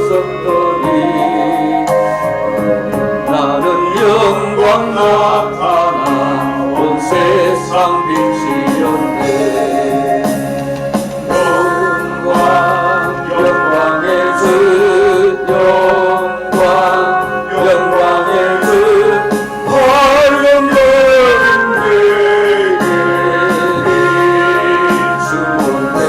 있었더니 나는 영광 나타나 온 세상 빛이었네. 영광의 주 영광의 주 밝은 별은 내게 비추었네.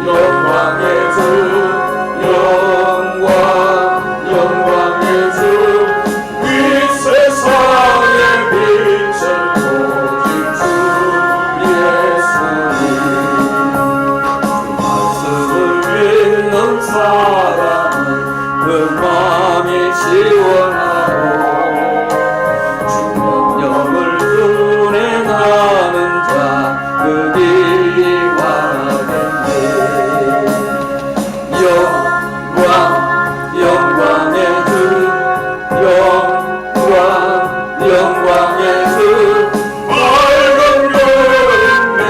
영광의 주 영광의 주 이 세상의 빛을 오직 주 예수님. 믿는 사람은 그 마음이 시원하고 주 명령을 순행하는 자 그 길이 바라겠네. 영광의 주 영광의 주 밝은 별은 내게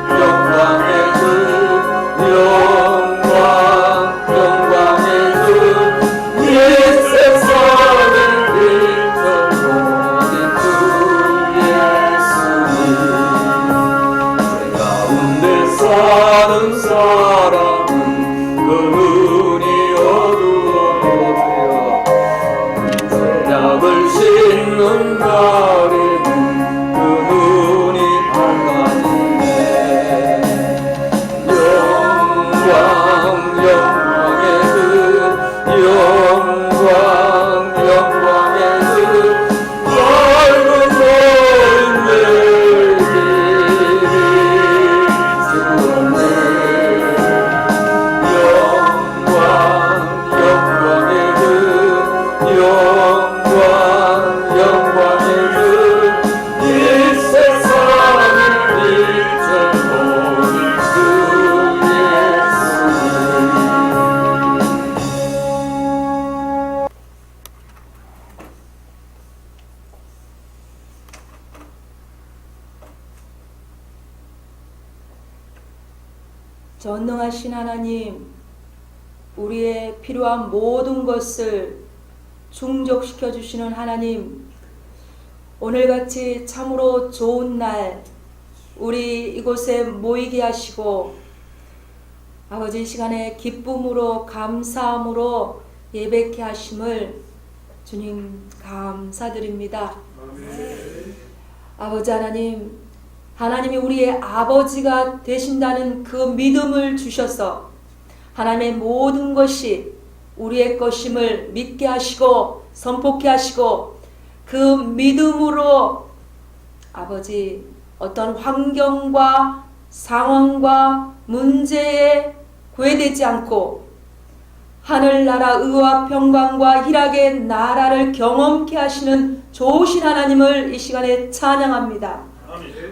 영광의 주 영광의 주 이 세상을 비춰보는 주 예수님. 죄 가운데 사는 사람은 그 눈이 어두워도 되어 죄악을 씻는 날에는 그 눈이 밝아지네. 영광의 주 영광의 주 밝은 별은 내게 비추었네. 영광의 주 영광의 주 이 세상을 비춰보는 주 예수님. 전능하신 하나님, 우리의 필요한 모든 것을 충족시켜 주시는 하나님, 오늘같이 참으로 좋은 날 우리 이곳에 모이게 하시고 아버지 이 시간에 기쁨으로 감사함으로 예배케 하심을 주님 감사드립니다. 아버지 하나님, 하나님이 우리의 아버지가 되신다는 그 믿음을 주셔서 하나님의 모든 것이 우리의 것임을 믿게 하시고 선포케 하시고 그 믿음으로 아버지 어떤 환경과 상황과 문제에 구애되지 않고 하늘나라 의와 평강과 희락의 나라를 경험케 하시는 좋으신 하나님을 이 시간에 찬양합니다.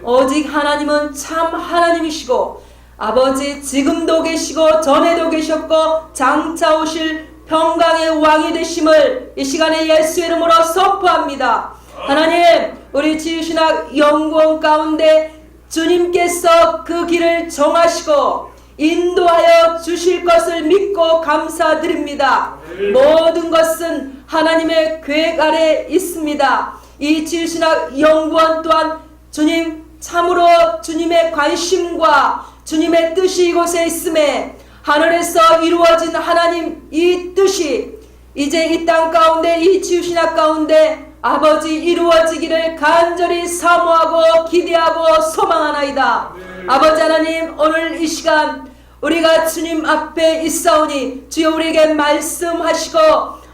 오직 하나님은 참 하나님이시고 아버지 지금도 계시고 전에도 계셨고 장차 오실 평강의 왕이 되심을 이 시간에 예수의 이름으로 선포합니다. 하나님, 우리 지으시나 영광 가운데 주님께서 그 길을 정하시고 인도하여 주실 것을 믿고 감사드립니다. 모든 것은 하나님의 계획 아래 있습니다. 이 지으시나 영광 또한 주님 참으로 주님의 관심과 주님의 뜻이 이곳에 있음에 하늘에서 이루어진 하나님 이 뜻이 이제 이 땅 가운데 이 지으시나 가운데 아버지 이루어지기를 간절히 사모하고 기대하고 소망하나이다. 아버지 하나님, 오늘 이 시간 우리가 주님 앞에 있사오니 주여 우리에게 말씀하시고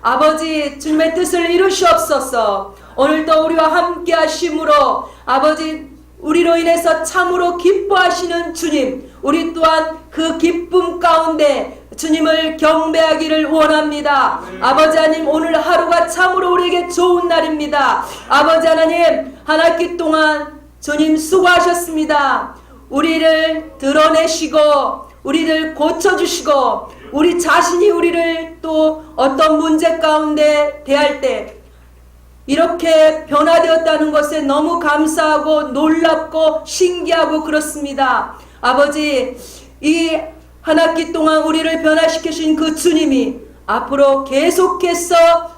아버지 주님의 뜻을 이루시옵소서. 오늘도 우리와 함께 하심으로 아버지 우리로 인해서 참으로 기뻐하시는 주님, 우리 또한 그 기쁨 가운데 주님을 경배하기를 원합니다. 아버지 하나님, 오늘 하루가 참으로 우리에게 좋은 날입니다. 아버지 하나님, 한 학기 동안 주님 수고하셨습니다. 우리를 드러내시고 우리를 고쳐주시고 우리 자신이 우리를 또 어떤 문제 가운데 대할 때 이렇게 변화되었다는 것에 너무 감사하고 놀랍고 신기하고 그렇습니다. 아버지, 이 한 학기 동안 우리를 변화시켜 주신 그 주님이 앞으로 계속해서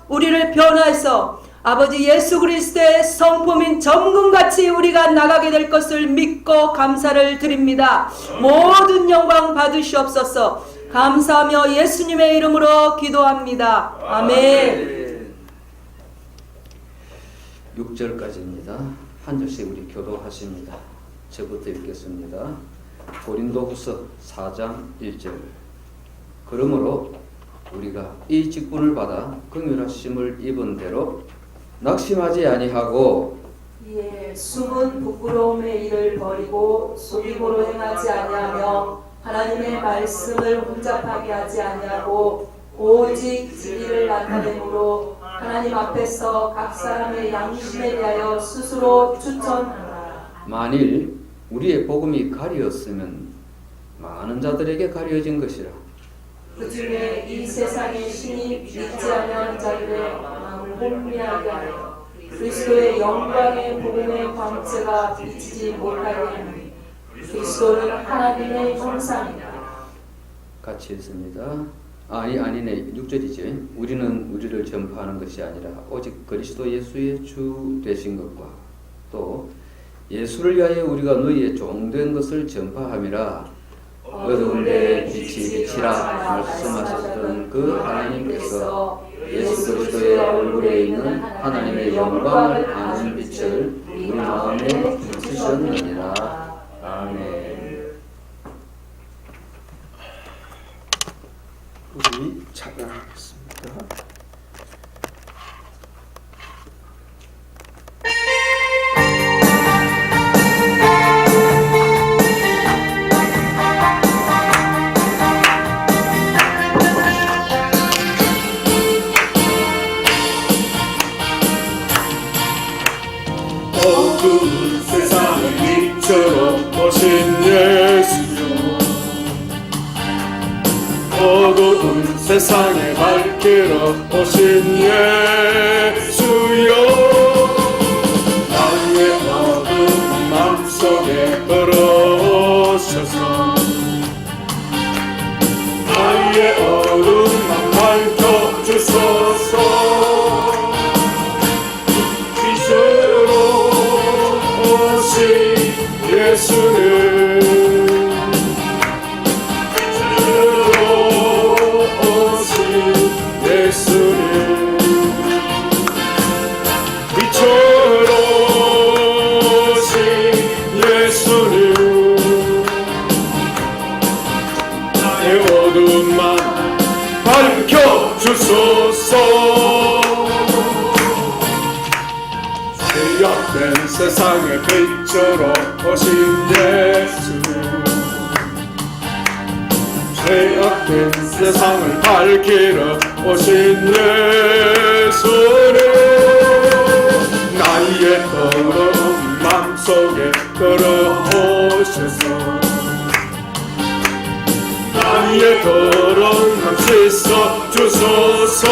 우리를 변화해서 아버지 예수 그리스도의 성품인 정금같이 우리가 나가게 될 것을 믿고 감사를 드립니다. 모든 영광 받으시옵소서. 감사하며 예수님의 이름으로 기도합니다. 아멘. 6절까지입니다. 한 절씩 우리 교도하십니다. 저부터 읽겠습니다. 고린도후서 4장 1절. 그러므로 우리가 이 직분을 받아 긍휼하심을 입은 대로 낙심하지 아니하고 숨은 부끄러움의 일을 버리고 속임으로 행하지 아니하며 하나님의 말씀을 혼잡하게 하지 아니하고 오직 진리를 나타내므로 하나님 앞에서 각 사람의 양심에 대하여 스스로 추천하라. 만일 우리의 복음이 가리었으면 많은 자들에게 가려진 것이라. 그 중에 이 세상의 신이 믿지 않는 자들의 마음을 혼미하게 하여 그리스도의 영광의 복음의 광채가 비치지 못하게 하니 그리스도는 하나님의 형상이다. 같이 읽습니다. 아니네. 6절이죠. 우리는 우리를 전파하는 것이 아니라 오직 그리스도 예수의 주 되신 것과 또 예수를 위하여 우리가 너희의 종된 것을 전파함이라. 어두운 데에 빛이 비치라 말씀하셨던 그 하나님께서 예수 그리스도의 얼굴에 있는 하나님의 영광을 아는 빛을 우리 마음에 비추셨느니라. 아멘. 우리 찬양하겠습니다. 어두운 세상을 빛으로 오신 예수여, 어두운 세상에 밝히러 오신 예수여, 나의 어두운 맘속에 들어오셔서 나의 어두운 맘 밝혀주소서. 예수는 오신 예수는 빛으로 오신 예수는 나의 어둠만 밝혀주소서. 죄악된 세상의 빛으로 오신 예수, 죄악된 세상을 밝히러 오신 예수는 나의 더러운 맘속에 들어오셔서 나의 더러운 맘 씻어 주소서.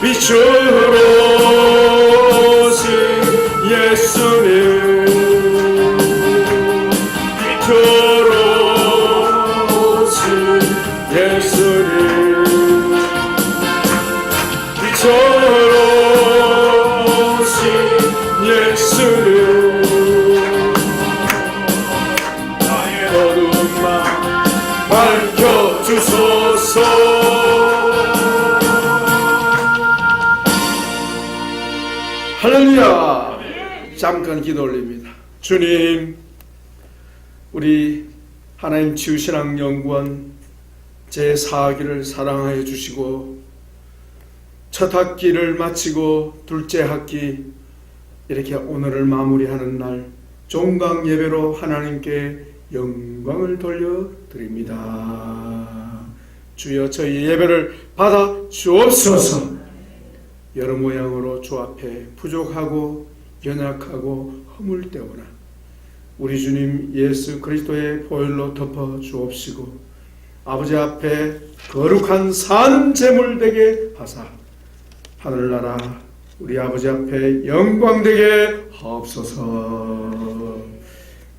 빛으로 오신 예수님, 빛으로 오신 예수님, 빛으로 오신 예수님, 나의 어두운 맘 밝혀주소서. 할렐루야. 잠깐 기도 올립니다. 주님, 우리 하나님 치유신앙연구원 제4학기를 사랑하여 주시고 첫 학기를 마치고 둘째 학기 이렇게 오늘을 마무리하는 날 종강 예배로 하나님께 영광을 돌려드립니다. 주여, 저희 예배를 받아 주옵소서. 여러 모양으로 주 앞에 부족하고 연약하고 허물 때오나 우리 주님 예수 그리스도의 보혈로 덮어 주옵시고 아버지 앞에 거룩한 산 제물 되게 하사 하늘나라 우리 아버지 앞에 영광되게 하옵소서.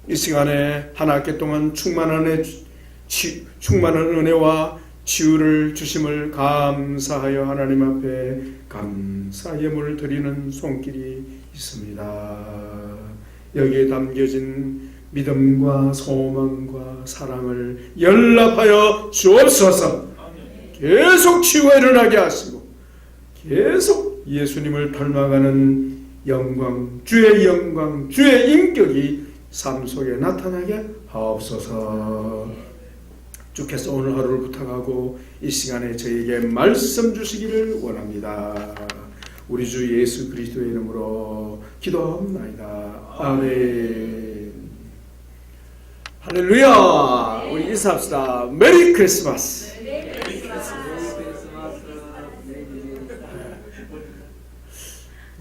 이 시간에 한 학기 동안 충만한 은혜와 치유를 주심을 감사하여 하나님 앞에 감사 예물을 드리는 손길이 있습니다. 여기에 담겨진 믿음과 소망과 사랑을 연락하여 주옵소서. 계속 치유가 일어나게 하시고 계속 예수님을 닮아가는 영광, 주의 인격이 삶 속에 나타나게 하옵소서. 주께서 오늘 하루를 부탁하고 이 시간에 저에게 말씀 주시기를 원합니다. 우리 주 예수 그리스도의 이름으로 기도합니다. 아멘. 할렐루야. 우리 인사합시다. 메리 크리스마스.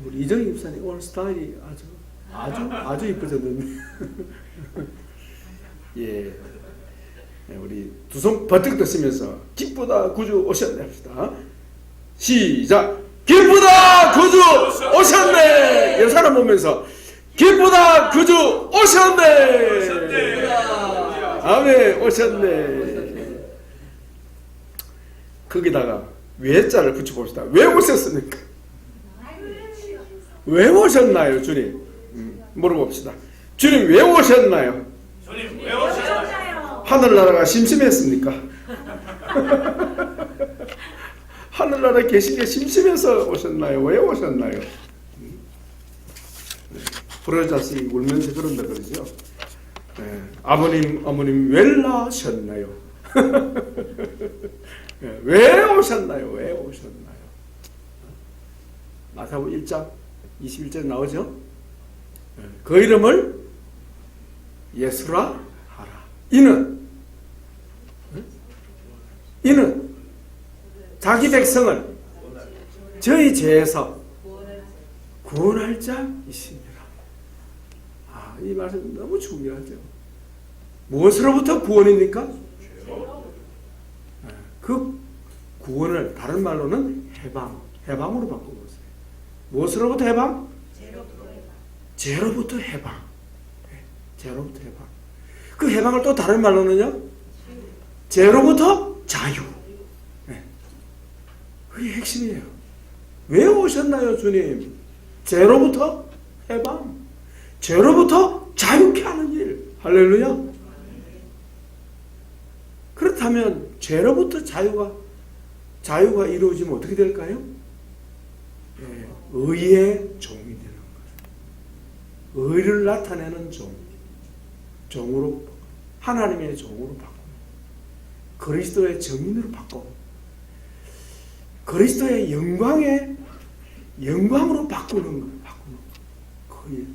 우리 이정희 집사님 오늘 스타일이 아주 이뻐졌는데. 예. 우리 두 손 버뜩 드시면서 기쁘다 구주 오셨네 합시다. 시작. 기쁘다 구주 오셨네. 여러 사람 보면서 기쁘다 구주 오셨네. 아멘. 오셨네. 거기다가 외자를 붙여봅시다. 왜 오셨습니까? 왜 오셨나요 주님? 물어봅시다. 주님 왜 오셨나요? 주님 왜 오셨나요? 하늘나라가 심심했습니까? 하늘나라에 계시기에 심심해서 오셨나요? 왜 오셨나요? 부러자식이 울면서 그런다 그러죠. 네. 아버님 어머님 왜 나셨나요? 네. 왜 오셨나요? 왜 오셨나요? 마태복음 1장 21절 나오죠. 네. 그 이름을 예수라 하라. 이는 자기 백성을 저희 죄에서 구원할 자이십니다. 이 말씀 너무 중요하죠. 무엇으로부터 구원입니까? 그 구원을 다른 말로는 해방으로 바꿔보세요. 무엇으로부터 해방? 죄로부터 해방. 죄로부터 해방. 그 해방을 또 다른 말로는요, 죄로부터 자유. 그게 핵심이에요. 왜 오셨나요, 주님? 죄로부터 해방, 죄로부터 자유케 하는 일. 할렐루야. 그렇다면 죄로부터 자유가 이루어지면 어떻게 될까요? 의의 종이 되는 거예요. 의를 나타내는 종으로, 하나님의 종으로 바꾸고, 그리스도의 증인으로 바꾸고, 그리스도의 영광으로 바꾸는 거예요. 그 일.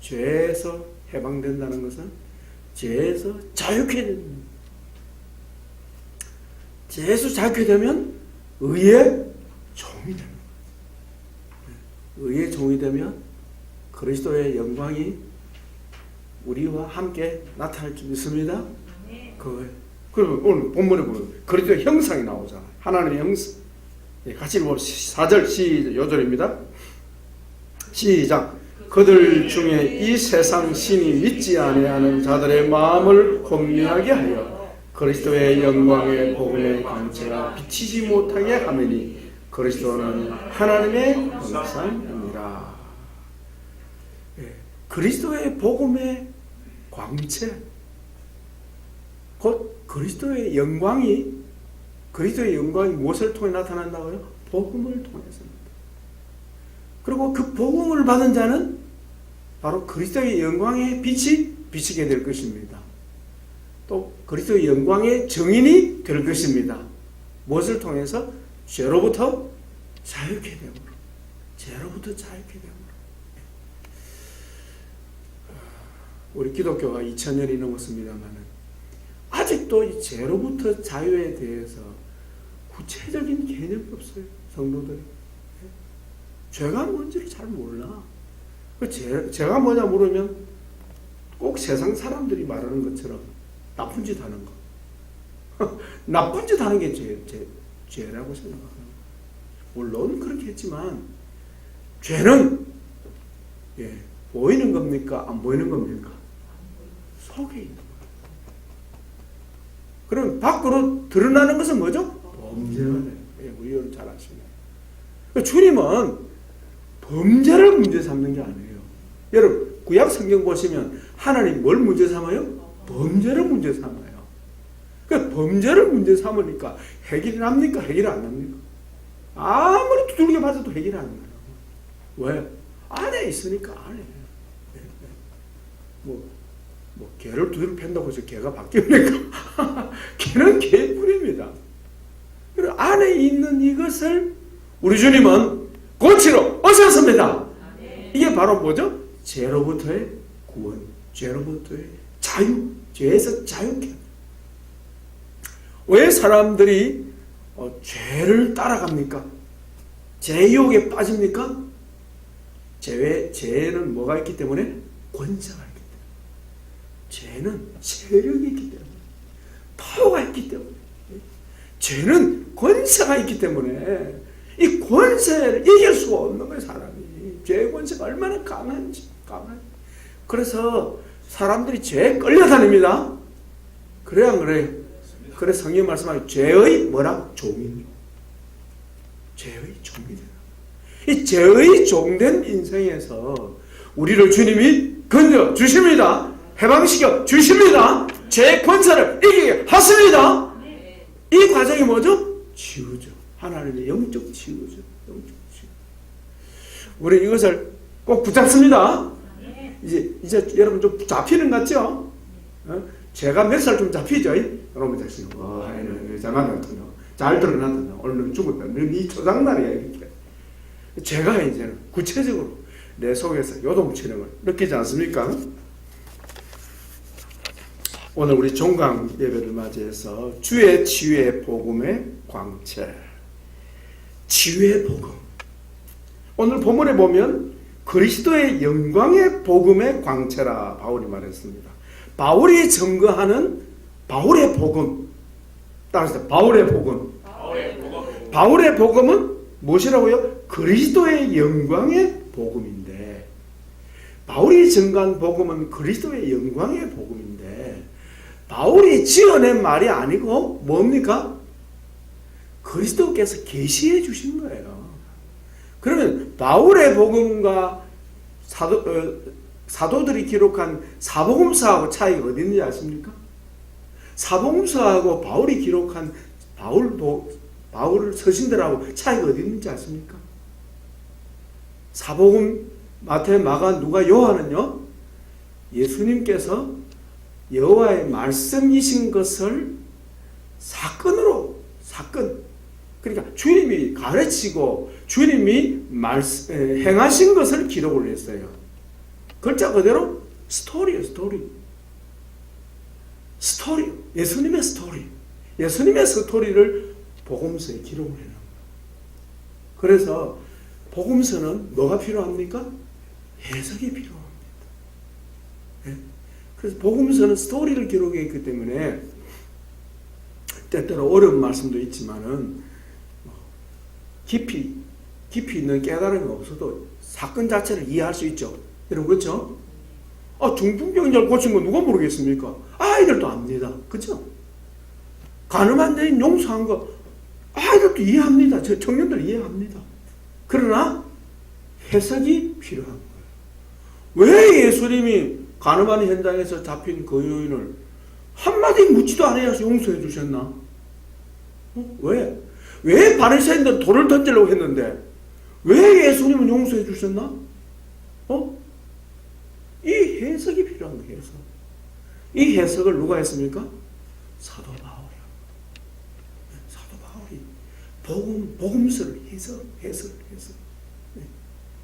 죄에서 해방된다는 것은 죄에서 자유케 됩니다. 죄에서 자유케 되면 의의 종이 됩니다. 의의 종이 되면 그리스도의 영광이 우리와 함께 나타날 줄 믿습니다. 그러면 오늘 본문에 보면 그리스도의 형상이 나오잖아요. 하나님의 형상. 같이 읽어봅시다. 4절 시작. 요절입니다. 시작. 그들 중에 이 세상 신이 믿지 아니하는 자들의 마음을 혼미하게 하여 그리스도의 영광의 복음의 광채가 비치지 못하게 하매니 그리스도는 하나님의 형상입니다. 그리스도의 복음의 광채, 곧 그리스도의 영광이 무엇을 통해 나타난다고요? 복음을 통해서입니다. 그리고 그 복음을 받은 자는 바로 그리스도의 영광의 빛이 비치게 될 것입니다. 또 그리스도의 영광의 증인이 될 것입니다. 무엇을 통해서? 죄로부터 자유케 되므로. 죄로부터 자유케 되므로. 우리 기독교가 2000년이 넘었습니다만 아직도 이 죄로부터 자유에 대해서 구체적인 개념이 없어요. 성도들이. 죄가 뭔지를 잘 몰라. 죄가 뭐냐 물으면 꼭 세상 사람들이 말하는 것처럼 나쁜 짓 하는 거. 나쁜 짓 하는 게 죄라고 생각하는 거예요. 물론 그렇게 했지만 죄는 보이는 겁니까? 안 보이는 겁니까? 속에 있는 거예요. 그럼 밖으로 드러나는 것은 뭐죠? 범죄가 돼요. 우리 여러분 잘 아시네요. 그러니까 주님은 범죄를 문제 삼는 게 아니에요. 여러분 구약 성경 보시면 하나님 뭘 문제 삼아요? 범죄를 문제 삼아요. 그러니까 범죄를 문제 삼으니까 해결이 납니까? 해결이 안 납니까? 아무리 두들겨 맞아도 해결이 안 나요. 왜? 안에 있으니까 안에. 뭐 개를 두드려 팬다고 해서 개가 바뀝니까? 개는 개뿐입니다. 그리고 안에 있는 이것을 우리 주님은 고치러 오셨습니다. 이게 바로 뭐죠? 죄로부터의 구원, 죄로부터의 자유, 죄에서 자유케. 왜 사람들이 죄를 따라갑니까? 죄 유혹에 빠집니까? 죄는 뭐가 있기 때문에? 권세가 있기 때문에. 죄는 세력이 있기 때문에. 파워가 있기 때문에. 죄는 권세가 있기 때문에 이 권세를 이길 수가 없는 거예요, 사람이. 죄의 권세가 얼마나 강한지. 그래서 사람들이 죄에 끌려다닙니다. 그래 안 그래요? 그래 성경 말씀하기 죄의 뭐라? 종인. 죄의 종이 되라. 이 죄의 종된 인생에서 우리를 주님이 건져 주십니다. 해방시켜 주십니다. 죄의 권세를 이기게 하십니다. 이 과정이 뭐죠? 치유죠. 하나님의 영적 치유죠. 영적 치유. 우리 이것을 꼭 붙잡습니다. 이제 여러분 좀 잡히는 것 같죠? 제가 몇 살 좀 잡히죠? 여러분 자신, 장난같군요. 잘 드러났다. 오늘 죽었다. 네 초장날이야 이렇게. 제가 이제는 구체적으로 내 속에서 요동치는 걸 느끼지 않습니까? 오늘 우리 종강 예배를 맞이해서 주의 치유의 복음의 광채, 치유의 복음. 오늘 본문에 보면 그리스도의 영광의 복음의 광채라 바울이 말했습니다. 바울이 증거하는 바울의 복음. 따라서 바울의 복음. 바울의 복음은 무엇이라고요? 그리스도의 영광의 복음인데, 바울이 증거한 복음은 그리스도의 영광의 복음인데, 바울이 지어낸 말이 아니고 뭡니까? 그리스도께서 계시해 주신 거예요. 그러면 바울의 복음과 사도들이 기록한 사복음서하고 차이가 어디 있는지 아십니까? 사복음서하고 바울이 기록한 바울 서신들하고 차이가 어디 있는지 아십니까? 사복음 마태, 마가, 누가, 요한은요, 예수님께서 여호와의 말씀이신 것을 사건, 그러니까 주님이 가르치고 주님이 행하신 것을 기록을 했어요. 글자 그대로 스토리예요. 스토리. 예수님의 스토리. 예수님의 스토리를 복음서에 기록을 해놓은 거예요. 그래서 복음서는 뭐가 필요합니까? 해석이 필요합니다. 네? 그래서 복음서는 스토리를 기록했기 때문에 때때로 어려운 말씀도 있지만은 깊이 있는 깨달음이 없어도 사건 자체를 이해할 수 있죠. 여러분 그렇죠? 중풍병자를 고친 거 누가 모르겠습니까? 아이들도 압니다. 그렇죠? 가늠한 여인 용서한 거 아이들도 이해합니다. 청년들 이해합니다. 그러나 해석이 필요한 거예요. 왜 예수님이 가늠하는 현장에서 잡힌 그 여인을 한마디 묻지도 않아서 용서해 주셨나? 왜? 왜 바리새인들은 돌을 던지려고 했는데 왜 예수님은 용서해 주셨나? 이 해석이 필요한 거예요. 해석. 이 해석을 누가 했습니까? 사도 바울이요. 사도 바울이 복음서를 해석. 네.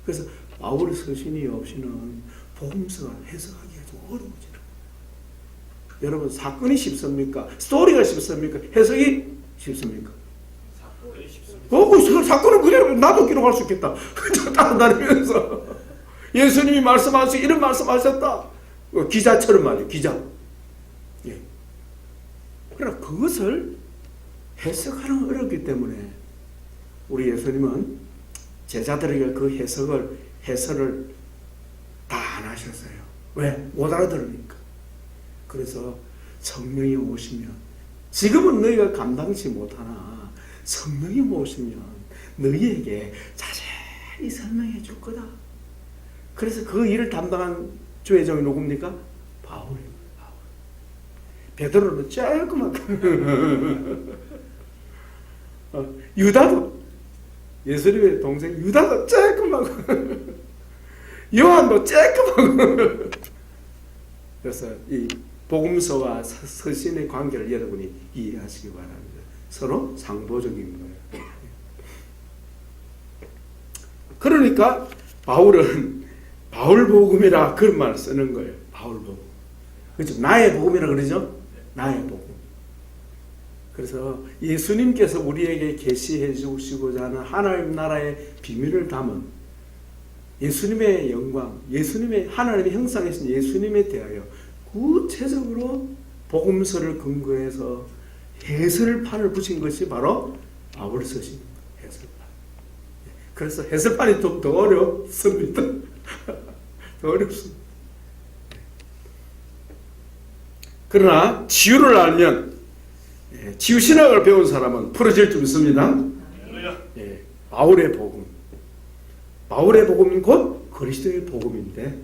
그래서 바울의 서신이 없이는 복음서가 해석하기가 좀 어려워지는 거예요. 여러분 사건이 쉽습니까? 스토리가 쉽습니까? 해석이 쉽습니까? 사건이 쉽습니다. 사건은 그대로 나도 기록할 수 있겠다. 따라다니면서 예수님이 말씀하셔서 이런 말씀하셨다. 기자처럼 말이에요. 기자. 예. 그러나 그것을 해석하는 건 어렵기 때문에 우리 예수님은 제자들에게 그 해설을 다 안 하셨어요. 왜? 못 알아들으니까. 그래서 성령이 오시면, 지금은 너희가 감당치 못하나 성령이 오시면 너희에게 자세히 설명해 줄 거다. 그래서 그 일을 담당한 주의 종이 누굽니까? 바울입니다. 베드로는 조그맣고 유다도, 예수님의 동생 유다도 조그맣고 요한도 조그맣고. 그래서 이 복음서와 서신의 관계를 여러분이 이해하시기 바랍니다. 서로 상보적인 거예요. 그러니까 바울은 바울복음이라 그런 말을 쓰는 거예요. 바울복음. 그렇죠? 나의 복음이라 그러죠? 나의 복음. 그래서 예수님께서 우리에게 계시해 주시고자 하는 하나님 나라의 비밀을 담은 예수님의 영광, 예수님의 하나님의 형상이신 예수님에 대하여 구체적으로 복음서를 근거해서 해설판을 붙인 것이 바로 바울 서신 해설판. 그래서 해설판이 좀 더 어렵습니다. 더 어렵습니다. 그러나 치유를 알면, 치유신학을 배운 사람은 풀어질 줄 믿습니다. 바울의 복음, 바울의 복음은 곧 그리스도의 복음인데,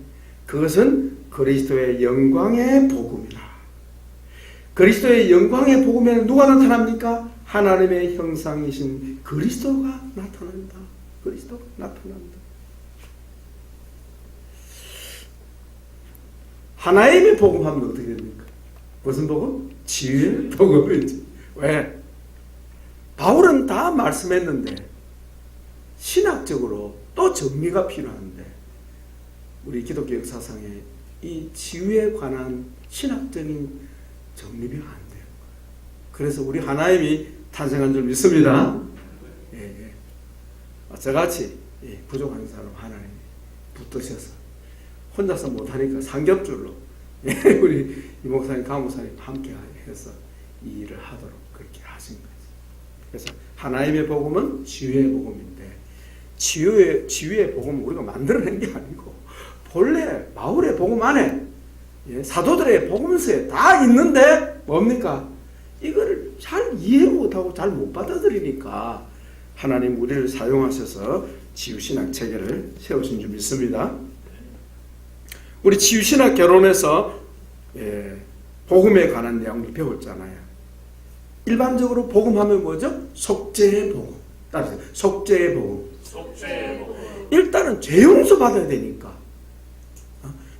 그것은 그리스도의 영광의 복음이라. 그리스도의 영광의 복음에는 누가 나타납니까? 하나님의 형상이신 그리스도가 나타난다. 그리스도가 나타난다. 하나님의 복음 하면 어떻게 됩니까? 무슨 복음? 치유의 복음이지. 왜? 바울은 다 말씀했는데 신학적으로 또 정리가 필요한데 우리 기독교 역사상에 이 치유에 관한 신학적인 정립이 안 돼요. 그래서 우리 하나님이 탄생한 줄 믿습니다. 저같이 부족한 사람 하나님이 붙드셔서 혼자서 못하니까 삼겹줄로 우리 이 목사님, 강 목사님 함께 해서 이 일을 하도록 그렇게 하신 거죠. 그래서 하나님의 복음은 치유의 복음인데 치유의 복음은 우리가 만들어낸 게 아니고 본래 바울의 복음 안에 사도들의 복음서에 다 있는데 뭡니까? 이걸 잘 이해 못하고 잘 못 받아들이니까 하나님 우리를 사용하셔서 치유신학 체계를 세우신 줄 믿습니다. 우리 치유신학 결론에서 복음에 관한 내용을 배웠잖아요. 일반적으로 복음하면 뭐죠? 속죄의 복음. 따라서 속죄의 복음. 일단은 죄 용서 받아야 되니까.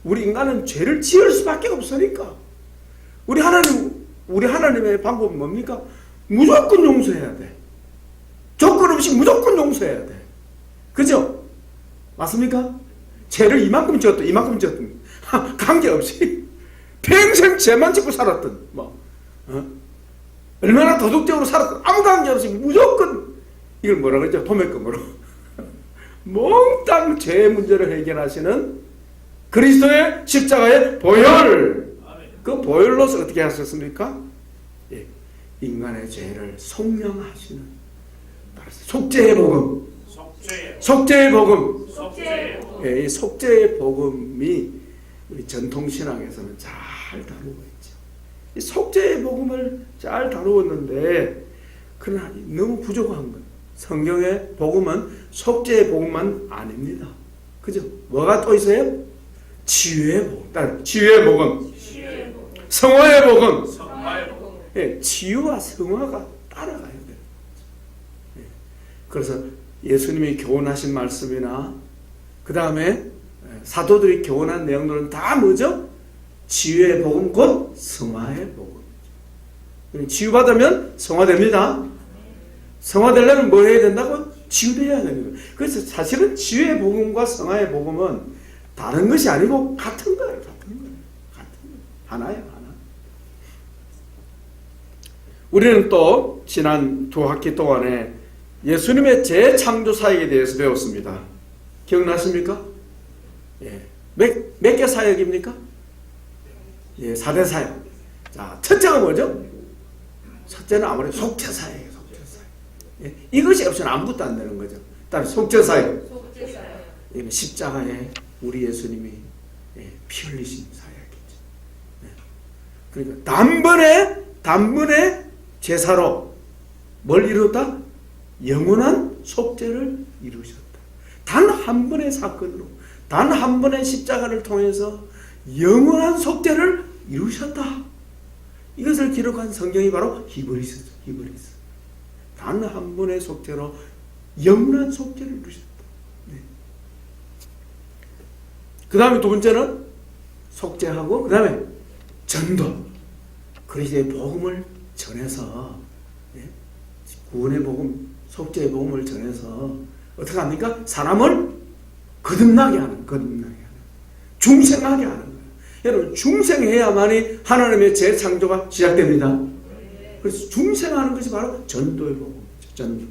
우리 인간은 죄를 지을 수밖에 없으니까. 우리 하나님의 방법은 뭡니까? 무조건 용서해야 돼. 조건 없이 무조건 용서해야 돼. 그죠? 맞습니까? 죄를 이만큼 지었던 관계없이 평생 죄만 짓고 살았던 얼마나 도덕적으로 살았던 아무 관계없이 무조건 이걸 뭐라 그러죠? 도매금으로 몽땅 죄의 문제를 해결하시는 그리스도의 십자가의 보혈. 그 보혈로서 어떻게 하셨습니까? 인간의 죄를 속량하시는 속죄의 복음. 속죄의 복음. 이 속죄의 복음이 우리 전통신학에서는 잘 다루고 있죠. 이 속죄의 복음을 잘 다루었는데 그러나 너무 부족한 거예요. 성경의 복음은 속죄의 복음만 아닙니다. 그죠? 뭐가 또 있어요? 치유의 복음. 치유의 복음. 성화의 복음. 치유와 성화가 따라가야 돼요. 그래서 예수님이 교훈하신 말씀이나 그 다음에 사도들이 교훈한 내용들은 다 뭐죠? 치유의 복음 곧 성화의 복음. 치유받으면 성화됩니다. 성화되려면 뭐 해야 된다고? 치유돼야 됩니다. 그래서 사실은 치유의 복음과 성화의 복음은 다른 것이 아니고 같은 거예요. 하나예요, 하나. 우리는 또 지난 2학기 동안에 예수님의 재창조 사역에 대해서 배웠습니다. 기억나십니까? 몇 개 사역입니까? 4대 사역. 자, 첫째가 뭐죠? 첫째는 아무래도 속죄 사역이에요. 속죄 사역. 예? 이것이 없으면 아무것도 안 되는 거죠. 다음 속죄사역. 속죄사역. 이건 십자가에 우리 예수님이 피 흘리신 사역이죠. 그러니까 단번에 제사로 뭘 이뤘다? 영원한 속죄를 이루셨다. 단 한 번의 사건으로, 단 한 번의 십자가를 통해서 영원한 속죄를 이루셨다. 이것을 기록한 성경이 바로 히브리서죠. 히브리서. 단 한 번의 속죄로 영원한 속죄를 이루셨다. 그 다음에 두 번째는 속죄하고, 그 다음에 전도. 그리스도의 복음을 전해서, 구원의 복음, 속죄의 복음을 전해서 어떻게 합니까? 사람을 거듭나게 하는, 중생하게 하는 거예요. 여러분, 중생해야만이 하나님의 재창조가 시작됩니다. 그래서 중생하는 것이 바로 전도의 복음이죠. 전도.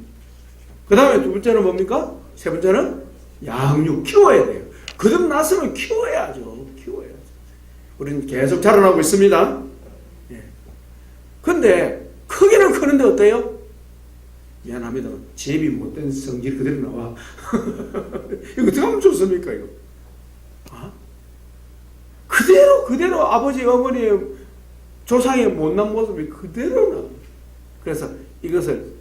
그 다음에 두 번째는 뭡니까? 세 번째는 양육, 키워야 돼요. 거듭났으면 키워야죠. 키워야죠. 우리는 계속 자라나고 있습니다. 근데 크기는 크는데 어때요? 미안합니다. 제비 못된 성질 그대로 나와. 이거 어떻게 하면 좋습니까? 이거 그대로 아버지 어머니의 조상의 못난 모습이 그대로 나와. 그래서 이것을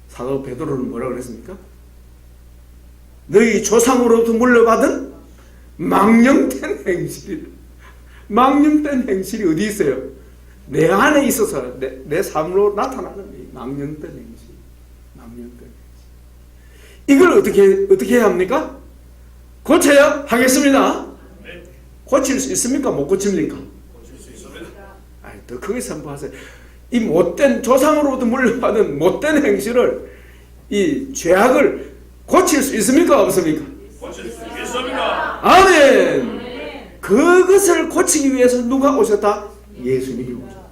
사도 베드로는 뭐라고 그랬습니까? 너희 조상으로부터 물려받은 망령된 행실이, 망령된 행실이 어디 있어요? 내 안에 있어서 내 삶으로 나타나는 망령된 행실. 망령된 행실. 이걸 어떻게 해야 합니까? 고쳐야 하겠습니다. 고칠 수 있습니까? 못 고칩니까? 고칠 수 있습니다. 더 크게 선포하세요. 이 못된 조상으로부터 물려받은 못된 행실을, 이 죄악을 고칠 수 있습니까? 없습니까? 고칠 수 있습니다. 아멘. 그것을 고치기 위해서 누가 오셨다? 예수님이 오셨다.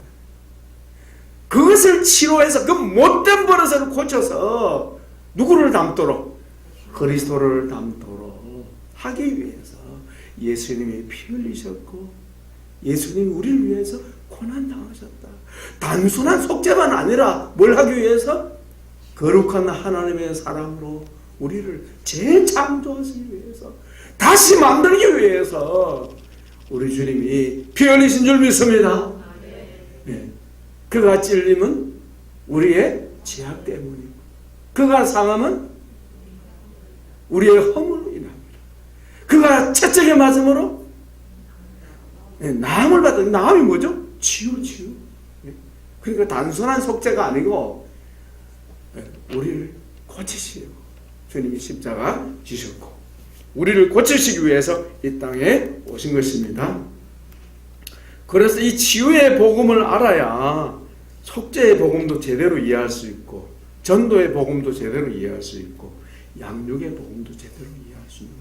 그것을 치료해서 그 못된 버릇을 고쳐서 누구를 닮도록? 그리스도를 닮도록 하기 위해서 예수님이 피 흘리셨고, 예수님이 우리를 위해서 고난당하셨다. 단순한 속죄만 아니라 뭘 하기 위해서? 거룩한 하나님의 사랑으로 우리를 재창조하시기 위해서, 다시 만들기 위해서 우리 주님이 피 흘리신 줄 믿습니다. 그가 찔림은 우리의 죄악 때문이고, 그가 상함은 우리의 허물로 인합니다. 그가 채찍에 맞음으로 나음을 받은, 나음이 뭐죠? 치유. 그러니까 단순한 속죄가 아니고 우리를 고치시고, 주님이 십자가 지셨고 우리를 고치시기 위해서 이 땅에 오신 것입니다. 그래서 이 치유의 복음을 알아야 속죄의 복음도 제대로 이해할 수 있고, 전도의 복음도 제대로 이해할 수 있고, 양육의 복음도 제대로 이해할 수 있는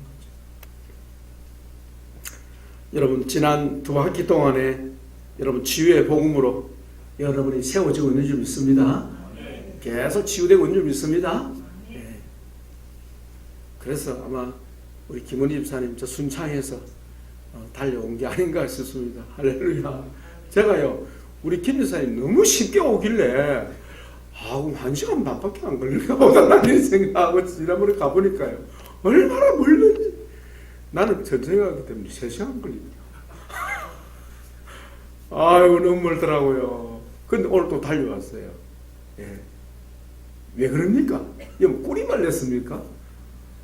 거죠. 여러분, 지난 2학기 동안에 여러분 치유의 복음으로 여러분이 세워지고 있는 줄 믿습니다. 계속 치유되고 있는 줄 믿습니다. 그래서 아마 우리 김은희 집사님 저 순창에서 달려온 게 아닌가 싶습니다. 할렐루야. 제가요, 우리 김 집사님 너무 쉽게 오길래 그럼 1시간 반밖에 안 걸릴까 보다 라는 생각하고 지난번에 가보니까요, 얼마나 멀는지. 나는 천천히 가기 때문에 3시간 걸립니다. 아이고, 너무 멀더라고요. 근데 오늘 또 달려왔어요. 왜 그럽니까? 뭐 꿀이 말렸습니까?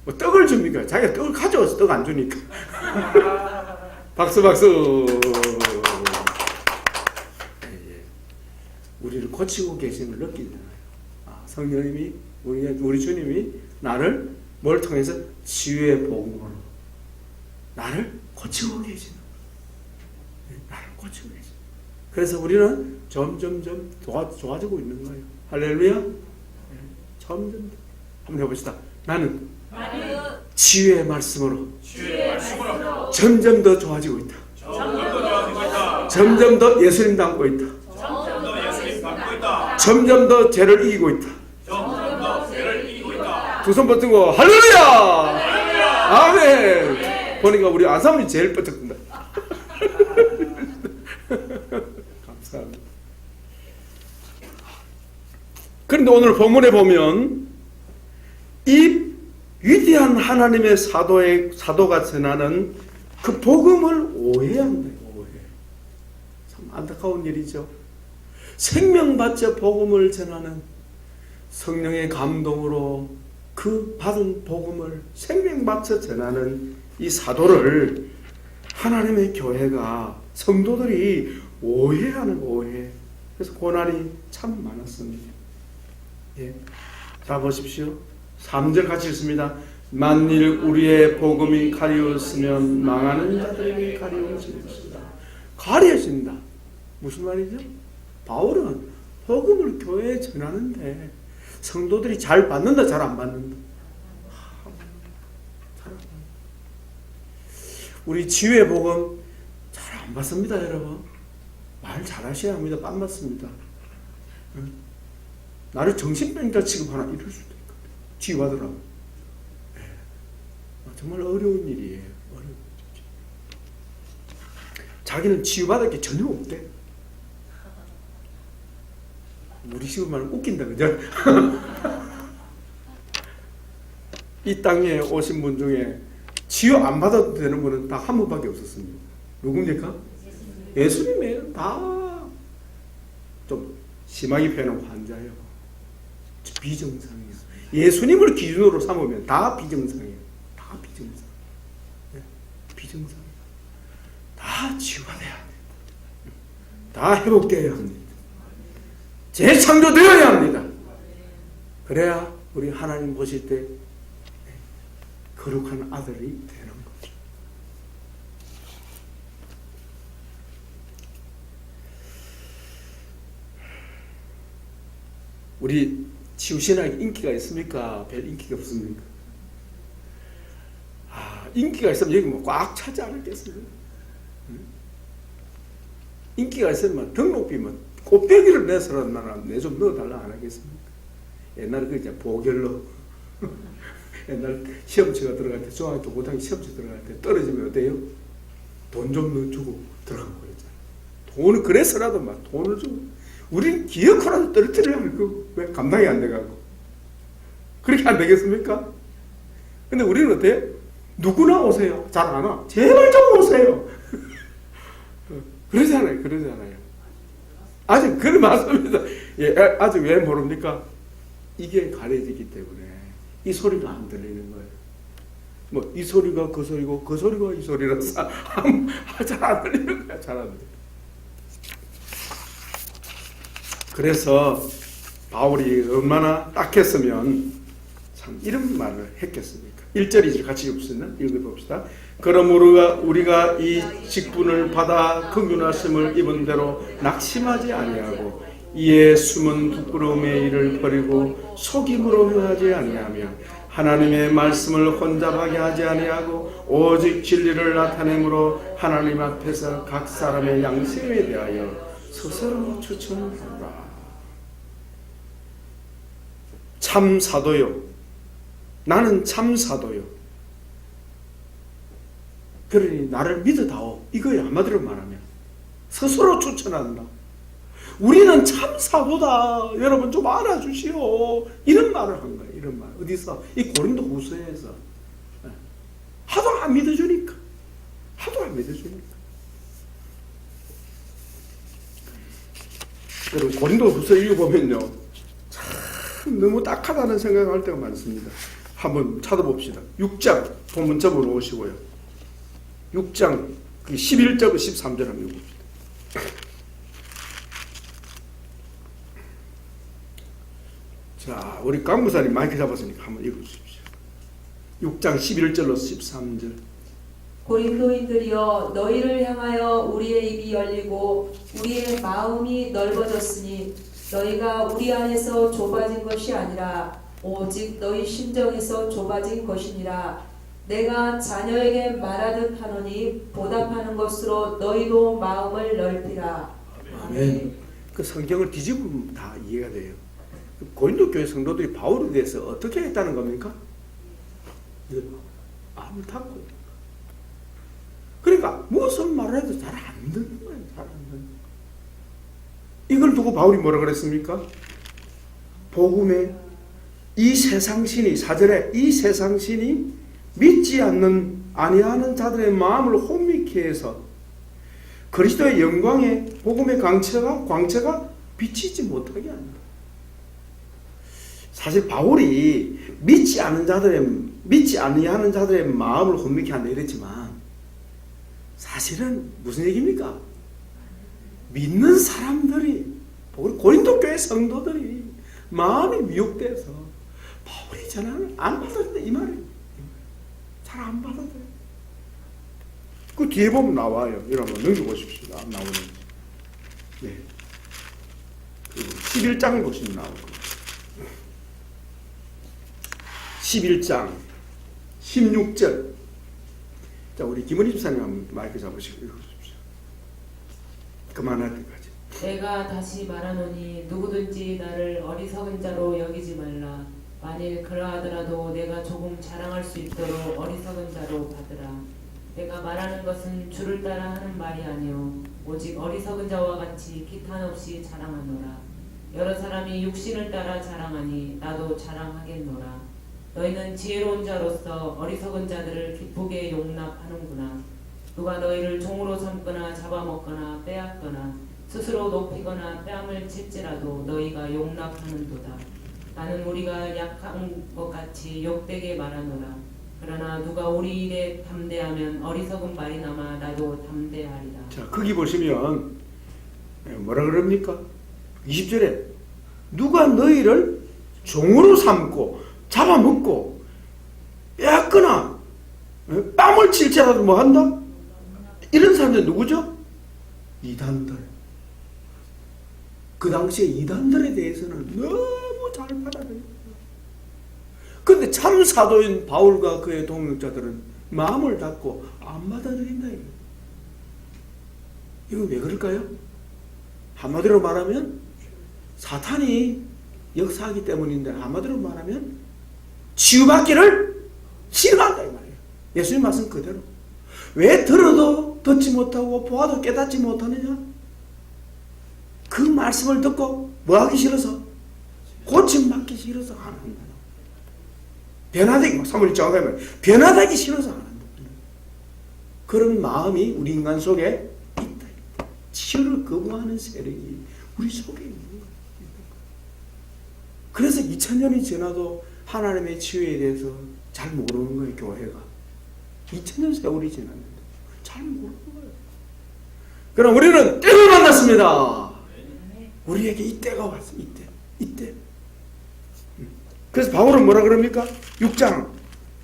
뭐 떡을 줍니까? 자기가 떡을 가져와서 떡 안 주니까. 박수. 우리를 고치고 계신 걸 느끼잖아요. 성령님이, 우리 주님이 나를 뭘 통해서? 치유의 복음으로 나를 고치고 계시는 거예요. 나를 고치고 계시는 거예요. 그래서 우리는 점점 좋아지고 있는 거예요. 할렐루야. 점점. 한번 해봅시다. 나는 치유의 말씀으로 점점 더 좋아지고 있다. 점점 더 예수님 닮고 있다. 점점 더 죄를 이기고 있다. 두 손 뻗은 거 할렐루야! 아멘! 보니까 우리 아사모님 제일 뻗었다. 감사합니다. 그런데 오늘 본문에 보면 이 위대한 하나님의 사도가 전하는 그 복음을 오해한다. 오해. 참 안타까운 일이죠. 생명받자 복음을 전하는 성령의 감동으로 그 받은 복음을 생명받자 전하는 이 사도를 하나님의 교회가 성도들이 오해하는 오해. 그래서 고난이 참 많았습니다. 예. 자 보십시오. 3절 같이 읽습니다. 만일 우리의 복음이 가려웠으면 망하는 자들에게 가려워질 것이다. 가려진다. 무슨 말이죠? 바울은 복음을 교회에 전하는데 성도들이 잘 받는다, 잘 안 받는다. 잘 안 받는다. 우리 지회 복음 잘 안 받습니다, 여러분. 말 잘하셔야 합니다. 안 받습니다. 응? 나를 정신병자 취급하나 이럴 수도 있거든. 지휘하더라고. 네. 정말 어려운 일이에요. 어려운 일이죠. 자기는 치유받을 게 전혀 없대. 우리 식으로 말하면 웃긴다, 그죠? 이 땅에 오신 분 중에 치유 안 받아도 되는 분은 딱 한 분밖에 없었습니다. 누굽니까? 예수님이에요. 다 좀 심하게 표현한 환자예요. 비정상이에요. 예수님을 기준으로 삼으면 다 비정상이에요. 다 비정상. 네? 비정상. 다 치유가 돼야 합니다. 다 회복되어야 합니다. 재창조되어야 합니다. 그래야 우리 하나님 보실 때 거룩한 아들이 되는 거죠. 우리 치유신학이 인기가 있습니까? 별 인기가 없습니까? 인기가 있으면 여기 뭐 꽉 차지 않았겠습니까? 인기가 있으면 등록비 뭐 꽃배기를 내서라도 나는 내 좀 넣어달라 안 하겠습니까? 옛날에 그 이제 보결로 옛날 시험치가 들어갈 때 중학교 고등학교 시험치 들어갈 때 떨어지면 어때요? 돈 좀 넣어주고 들어가고 그랬잖아요. 돈을 그래서라도 막 돈을 주고 우리는 기어코라도 떨어뜨리려고 하고 왜 감당이 안 돼가고 그렇게 안 되겠습니까? 근데 우리는 어때요? 누구나 오세요. 잘 안 와. 제발 좀 오세요. 그러잖아요. 아직 그런 맞습니다. 예, 아직 왜 모릅니까? 이게 가려지기 때문에 이 소리가 안 들리는 거예요. 뭐 이 소리가 그 소리고 그 소리가 이 소리라서 잘 안 들리는 거야. 잘 안 들려. 그래서 바울이 얼마나 딱했으면 참 이런 말을 했겠습니까? 1절 2절 같이 읽어봅시다. 그러므로 우리가 이 직분을 받아 긍휼하심을 입은 대로 낙심하지 아니하고 이에 숨은 부끄러움의 일을 버리고 속임으로 행하지 아니하며 하나님의 말씀을 혼잡하게 하지 아니하고 오직 진리를 나타내므로 하나님 앞에서 각 사람의 양심에 대하여 스스로 추천하라. 참 사도요. 나는 참 사도요. 그러니 나를 믿어다오. 이거야 한마디로 말하면 스스로 추천한다. 우리는 참 사도다. 여러분 좀 알아주시오. 이런 말을 한 거예요. 이런 말. 어디서? 이 고린도 후서에서. 하도 안 믿어주니까. 여러분 고린도 후서 읽어보면요. 참 너무 딱하다는 생각을 할 때가 많습니다. 한번 찾아봅시다. 6장 본문 접어놓으시고요. 6장 11절 13절 한번 읽어봅시다. 자, 우리 강무사님 마이크 잡았으니까 한번 읽어주십시오. 6장 11절로 13절. 고린도인들이여 너희를 향하여 우리의 입이 열리고 우리의 마음이 넓어졌으니 너희가 우리 안에서 좁아진 것이 아니라 오직 너희 심정에서 좁아진 것이니라. 내가 자녀에게 말하듯 하노니 보답하는 것으로 너희도 마음을 넓히라. 아멘. 그 성경을 뒤집으면 다 이해가 돼요. 고린도 교회 성도들이 바울에 대해서 어떻게 했다는 겁니까? 마음을 닫고. 그러니까 무슨 말을 해도 잘 안 듣는 거예요. 잘 안 듣는 거예요. 이걸 두고 바울이 뭐라 그랬습니까? 복음의 이 세상신이 4절에 이 세상신이 믿지 않는 아니하는 자들의 마음을 혼미케 해서 그리스도의 영광의 복음의 광채가 비치지 못하게 합니다. 사실 바울이 믿지 아니하는 자들의 마음을 혼미케 한다 이랬지만 사실은 무슨 얘기입니까? 믿는 사람들이 고린도 교회 성도들이 마음이 미혹돼서 바울이 전하는 안 받아들인다 이 말이에요. 잘 안 받아들여요. 그 뒤에 보면 나와요. 여러분 넘겨보십시오. 나오는 네. 11장을 보시면 나올 거예요. 11장 16절. 자, 우리 김은희 집사님 한번 마이크 잡으시고 읽어주십시오. 그만할 때까지. 내가 다시 말하노니 누구든지 나를 어리석은 자로 여기지 말라. 만일 그러하더라도 내가 조금 자랑할 수 있도록 어리석은 자로 받으라. 내가 말하는 것은 주를 따라 하는 말이 아니요 오직 어리석은 자와 같이 기탄 없이 자랑하노라. 여러 사람이 육신을 따라 자랑하니 나도 자랑하겠노라. 너희는 지혜로운 자로서 어리석은 자들을 기쁘게 용납하는구나. 누가 너희를 종으로 삼거나 잡아먹거나 빼앗거나 스스로 높이거나 뺨을 칠지라도 너희가 용납하는도다. 나는 우리가 약한 것 같이 욕되게 말하노라. 그러나 누가 우리 일에 담대하면 어리석은 말이 남아 나도 담대하리라. 자, 거기 보시면 뭐라 그럽니까? 20절에 누가 너희를 종으로 삼고 잡아먹고 빼앗거나 뺨을 칠지라도 뭐 한다? 이런 사람들 누구죠? 이단들. 그 당시에 이단들에 대해서는 너무 잘 받아들여요. 근데 참 사도인 바울과 그의 동역자들은 마음을 닫고 안 받아들인다. 이건 왜 그럴까요? 한마디로 말하면 사탄이 역사하기 때문인데 한마디로 말하면 치유받기를 싫어한다 이 말이에요. 예수님 말씀 그대로. 왜 들어도 듣지 못하고 보아도 깨닫지 못하느냐? 그 말씀을 듣고 뭐 하기 싫어서? 고침받기 싫어서 안 한다. 변화되기, 사무엘 정확하게 말해 변화되기 싫어서 안 한다. 그런 마음이 우리 인간 속에 있다. 치유를 거부하는 세력이 우리 속에 있는 거예요. 그래서 2000년이 지나도 하나님의 치유에 대해서 잘 모르는 거예요, 교회가. 2000년 세월이 지났는데 잘 모르는 거예요. 그럼 우리는 때를 만났습니다. 우리에게 이때가 왔어. 이때. 그래서 바울은 뭐라 그럽니까? 6장.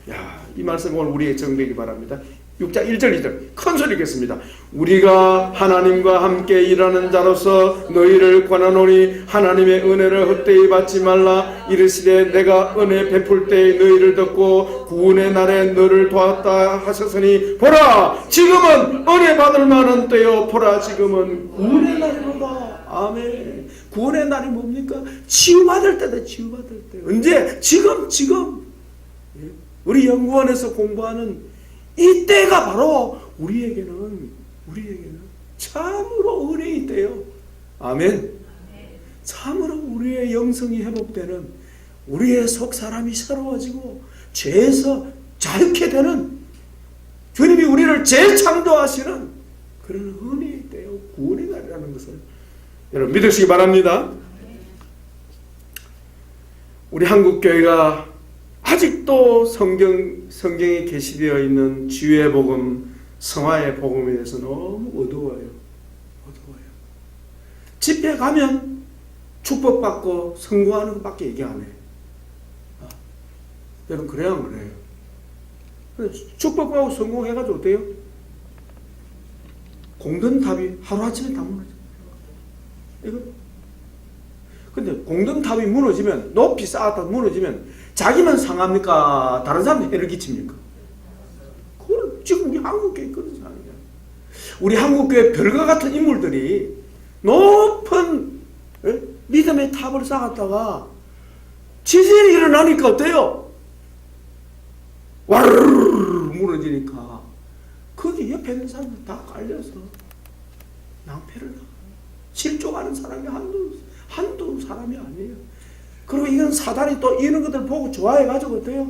야, 이 말씀 오늘 우리의 정되기 바랍니다. 6장 1절 2절 큰 소리 읽겠습니다. 우리가 하나님과 함께 일하는 자로서 너희를 권하노니 하나님의 은혜를 헛되이 받지 말라. 이르시되 내가 은혜 베풀 때 너희를 듣고 구원의 날에 너를 도왔다 하셨으니 보라 지금은 은혜 받을 만한 때요 보라 지금은 구원의 날이로다. 아멘. 구원의 날이 뭡니까? 치유받을 때다. 치유받을 때. 언제? 지금. 우리 연구원에서 공부하는 이때가 바로 우리에게는 참으로 은혜의 때요. 아멘. 참으로 우리의 영성이 회복되는, 우리의 속 사람이 새로워지고 죄에서 자유케 되는, 주님이 우리를 재창조하시는 그런 은혜의 때요. 구원의 날이라는 것을 여러분 믿으시기 바랍니다. 우리 한국교회가 아직도 성경에 게시되어 있는 지유의 복음, 성화의 복음에 대해서 너무 어두워요. 집회 가면 축복받고 성공하는 것밖에 얘기 안 해요. 여러분 그래야 안 그래요? 축복받고 성공해가지고 어때요? 공든탑이 하루아침에 다 무너져. 이거. 근데 공든탑이 무너지면, 높이 쌓았다 무너지면 자기만 상합니까? 다른 사람들 해를 끼칩니까? 그건 지금 우리 한국교회 그런 상황이야. 우리 한국교회 별과 같은 인물들이 높은 믿음의 탑을 쌓았다가 지진이 일어나니까 어때요? 와르르 무너지니까 거기 옆에 있는 사람들 다 깔려서 낭패를 나. 실족하는 사람이 한두 사람이 아니에요. 그리고 이건 사단이 또 이런 것들 보고 좋아해가지고 어때요?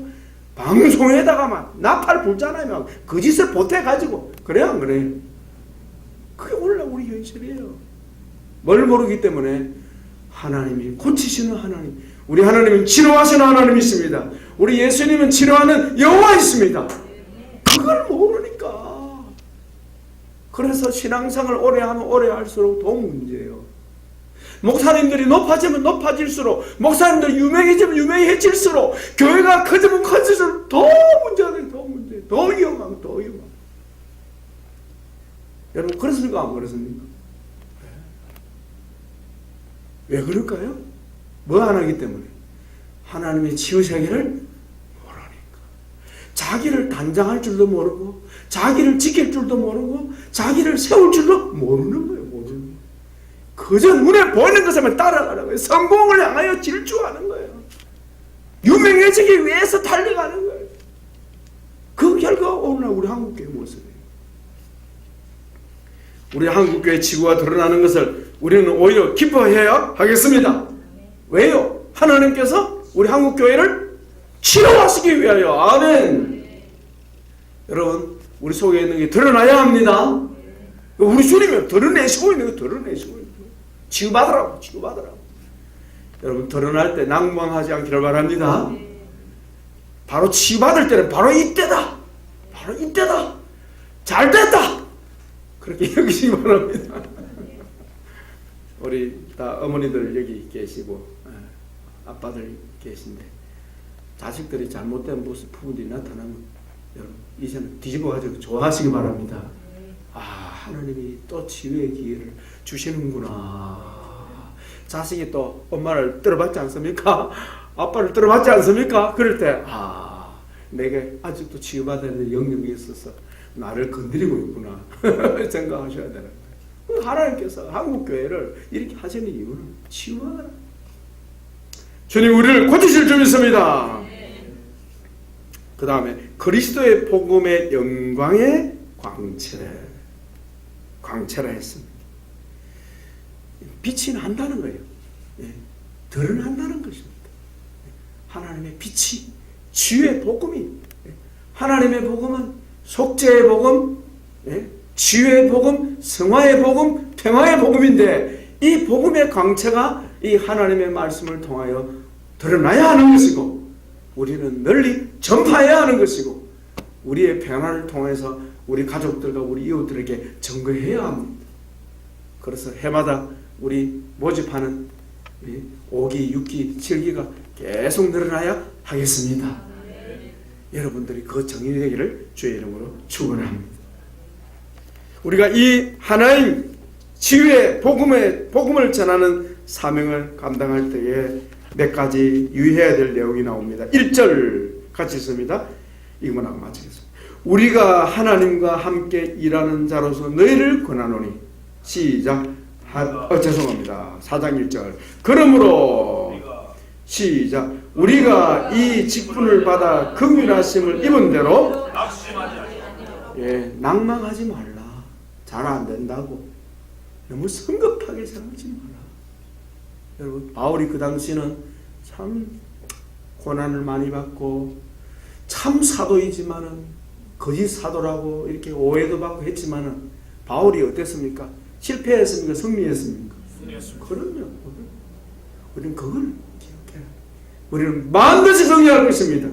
방송에다가 막 나팔 불잖아요. 막 그 짓을 보태가지고. 그래 안 그래? 그게 원래 우리 현실이에요. 뭘 모르기 때문에 하나님이 고치시는 하나님, 우리 하나님은 치료하시는 하나님이 있습니다. 우리 예수님은 치료하는 여호와 있습니다. 그걸 모르니까. 그래서 신앙생활 오래 하면 오래 할수록 더 문제예요. 목사님들이 높아지면 높아질수록, 목사님들이 유명해지면 유명해질수록, 교회가 커지면 커질수록 더 문제가 돼. 더 문제, 더 위험하고 더 위험하고. 여러분 그렇습니까? 안 그렇습니까? 왜 그럴까요? 뭐 안 하기 때문에? 하나님의 치유세계를 모르니까. 자기를 단장할 줄도 모르고, 자기를 지킬 줄도 모르고, 자기를 세울 줄도 모르는 거예요. 모르는 거예요. 그저 눈에 보이는 것에만 따라가는 거예요. 성공을 향하여 질주하는 거예요. 유명해지기 위해서 달려가는 거예요. 그 결과가 오늘날 우리 한국교회 모습이에요. 우리 한국교회 지구가 드러나는 것을 우리는 오히려 기뻐해야 하겠습니다. 왜요? 하나님께서 우리 한국교회를 치료하시기 위하여. 아멘. 여러분 우리 속에 있는 게 드러나야 합니다. 우리 주님이 드러내시고 있는 거 드러내시고 있는 거. 치유받으라고, 치유받으라고. 여러분 드러날 때 낭망하지 않기를 바랍니다. 바로 치유받을 때는 바로 이때다. 바로 이때다. 잘됐다. 그렇게 여기시기 바랍니다. 우리 다 어머니들 여기 계시고 아빠들 계신데 자식들이 잘못된 모습 부분들이 나타나면 여러분 이제는 뒤집어가지고 좋아하시기 바랍니다. 아, 하나님이 또 치유의 기회를 주시는구나. 자식이 또 엄마를 떨어받지 않습니까? 아빠를 떨어받지 않습니까? 그럴 때 아, 내게 아직도 치유받는 영역이 있어서 나를 건드리고 있구나 생각하셔야 되는 거예요. 하나님께서 한국교회를 이렇게 하시는 이유는 치유하라. 주님 우리를 고치실 줄 믿습니다. 그 다음에 그리스도의 복음의 영광의 광채라 했습니다. 빛이 난다는 거예요. 드러난다는 것입니다. 하나님의 빛이, 치유의 복음이, 하나님의 복음은 속죄의 복음, 치유의 복음, 성화의 복음, 평화의 복음인데 이 복음의 광채가 이 하나님의 말씀을 통하여 드러나야 하는 것이고 우리는 널리 전파해야 하는 것이고 우리의 변화를 통해서 우리 가족들과 우리 이웃들에게 증거해야 합니다. 그래서 해마다 우리 모집하는 5기, 6기, 7기가 계속 늘어나야 하겠습니다. 여러분들이 그 정인이 되기를 주의 이름으로 축원합니다. 우리가 이 하나님 치유의 복음을 전하는 사명을 감당할 때에 몇 가지 유의해야 될 내용이 나옵니다. 1절 같이 있습니다. 이것만 하고 마치겠습니다. 우리가 하나님과 함께 일하는 자로서 너희를 권하노니 시작. 죄송합니다. 4장 1절. 그러므로 시작. 우리가 이 직분을 받아 긍휼하심을 입은 대로 낭망하지 말라. 잘 안 된다고 너무 성급하게 생각하지 마라. 여러분 바울이 그 당시는 참 고난을 많이 받고 참 사도이지만은 거짓 사도라고 이렇게 오해도 받고 했지만은 바울이 어땠습니까? 실패했습니까? 승리했습니까? 그럼요. 우리는 그걸 기억해야. 우리는 반드시 승리할 것입니다.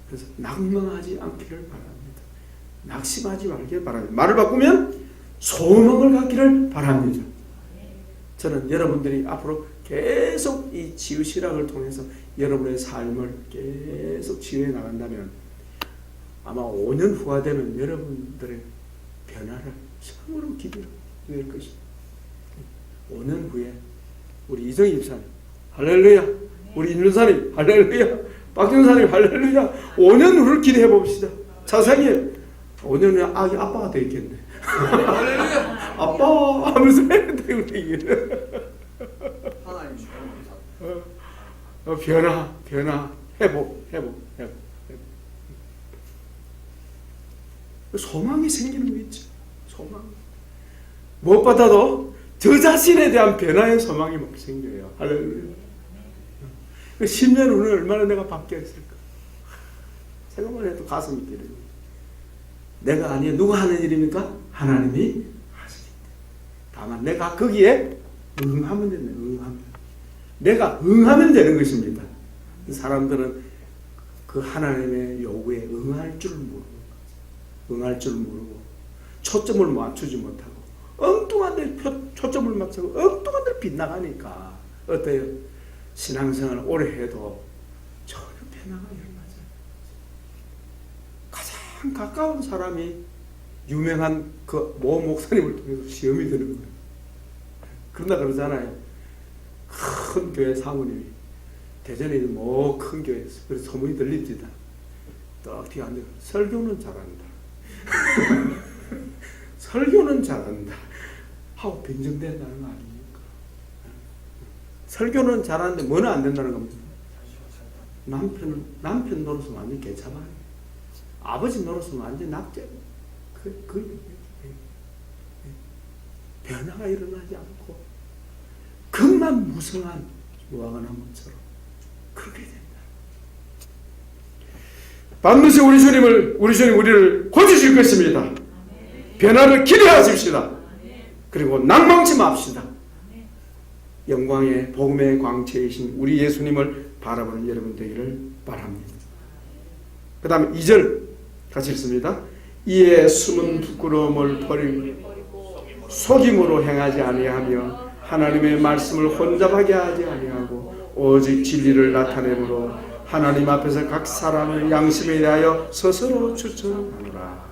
그래서 낭망하지 않기를 바랍니다. 낙심하지 말기를 바랍니다. 말을 바꾸면 소망을 갖기를 바랍니다. 저는 여러분들이 앞으로 계속 이 치유실학을 통해서 여러분의 삶을 계속 치유해 나간다면 아마 5년 후가 되면 여러분들의 변화를 참으로 기대할 것입니다. 5년 후에 우리 이정희 집사님 할렐루야, 우리 임준사님 할렐루야, 박준사님 할렐루야, 5년 후를 기대해 봅시다. 자생이 5년 후에 아기 아빠가 되겠네. 아빠 하면서 해야 돼 우리. 변화, 회복. 소망이 생기는 거 있죠. 소망. 무엇보다도 저 자신에 대한 변화의 소망이 막 생겨요. 할렐루야. 그 10년 후는 얼마나 내가 바뀌어 있을까? 생각만 해도 가슴이 뛰어요. 내가 아니에요. 누가 하는 일입니까? 하나님이 하시기 때문에. 다만 내가 거기에 응하면 되네. 응하면. 내가 응하면 되는 것입니다. 사람들은 그 하나님의 요구에 응할 줄 모르고, 응할 줄 모르고, 초점을 맞추지 못하고, 엉뚱한 데 초점을 맞추고, 엉뚱한 데 빗나가니까, 어때요? 신앙생활 오래 해도 전혀 변화가 일어나지 않아요. 가장 가까운 사람이 유명한 그 모 목사님을 통해서 시험이 드는 거예요. 그런다 그러잖아요. 큰 교회 사모님이 대전에 있는 뭐 큰 교회에서 그래서 소문이 들립니다. 딱 뒤에 앉아 설교는 잘한다. 설교는 잘한다. 하고 빙정된다는 거 아닙니까? 설교는 잘하는데 뭐는 안 된다는 겁니다. 남편 노릇은 완전 개차봐요. 아버지 노릇은 완전 낙제. 변화가 일어나지 않고 극만 무성한 무화과나무처럼 그렇게 된다. 반드시 우리 주님 우리를 고치실 것입니다. 변화를 기대하십시다. 그리고 낭망치 맙시다. 영광의 복음의 광채이신 우리 예수님을 바라보는 여러분 되기를 바랍니다. 그 다음에 2절 같이 읽습니다. 이에 숨은 부끄러움을 버리고 속임으로 행하지 아니하며 하나님의 말씀을 혼잡하게 하지 아니하고 오직 진리를 나타내므로 하나님 앞에서 각 사람의 양심에 대하여 스스로 추천하노라.